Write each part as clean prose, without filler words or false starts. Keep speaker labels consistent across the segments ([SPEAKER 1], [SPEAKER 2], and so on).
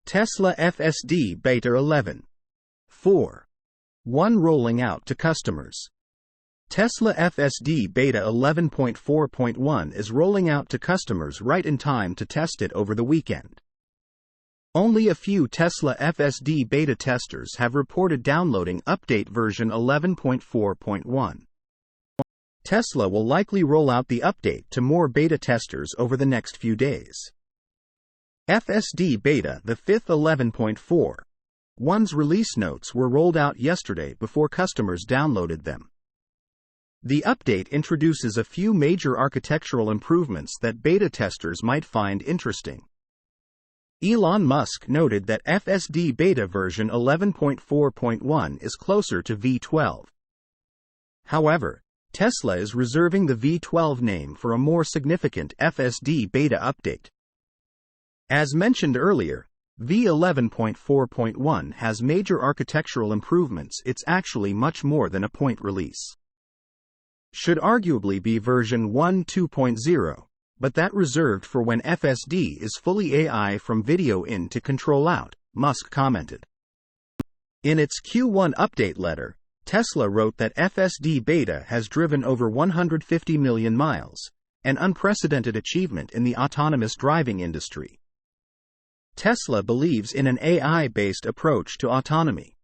[SPEAKER 1] Tesla FSD Beta 11.4.1 rolling out to customers. Tesla FSD Beta 11.4.1 is rolling out to customers right in time to test it over the weekend. Only a few Tesla FSD Beta testers have reported downloading update version 11.4.1. Tesla will likely roll out the update to more beta testers over the next few days. FSD Beta, the fifth 11.4.1's release notes were rolled out yesterday before customers downloaded them. The update introduces a few major architectural improvements that beta testers might find interesting. Elon Musk noted that FSD Beta version 11.4.1 is closer to V12. However, Tesla is reserving the V12 name for a more significant FSD Beta update. As mentioned earlier, V11.4.1 has major architectural improvements. It's actually much more than a point release. Should arguably be version 1.2.0, but that reserved for when FSD is fully AI from video in to control out, Musk commented. In its Q1 update letter, Tesla wrote that FSD Beta has driven over 150 million miles, an unprecedented achievement in the autonomous driving industry. Tesla believes in an AI-based approach to autonomy.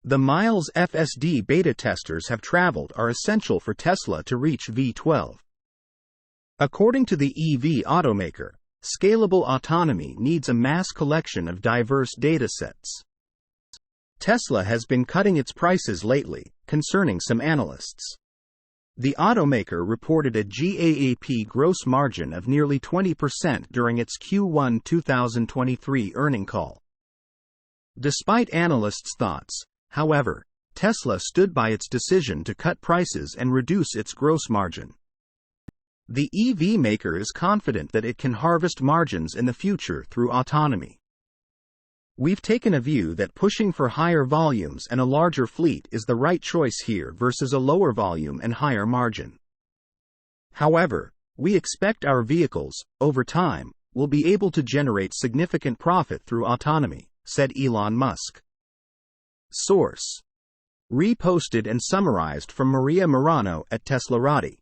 [SPEAKER 1] The miles FSD Beta testers have traveled are essential for Tesla to reach V12. According to the EV automaker, scalable autonomy needs a mass collection of diverse datasets. Tesla has been cutting its prices lately, concerning some analysts. The automaker reported a GAAP gross margin of nearly 20% during its Q1 2023 earnings call. Despite analysts' thoughts, however, Tesla stood by its decision to cut prices and reduce its gross margin. The EV maker is confident that it can harvest margins in the future through autonomy. We've taken a view that pushing for higher volumes and a larger fleet is the right choice here versus a lower volume and higher margin. However, we expect our vehicles, over time, will be able to generate significant profit through autonomy, said Elon Musk. Source: reposted and summarized from Maria Morano at Teslarati.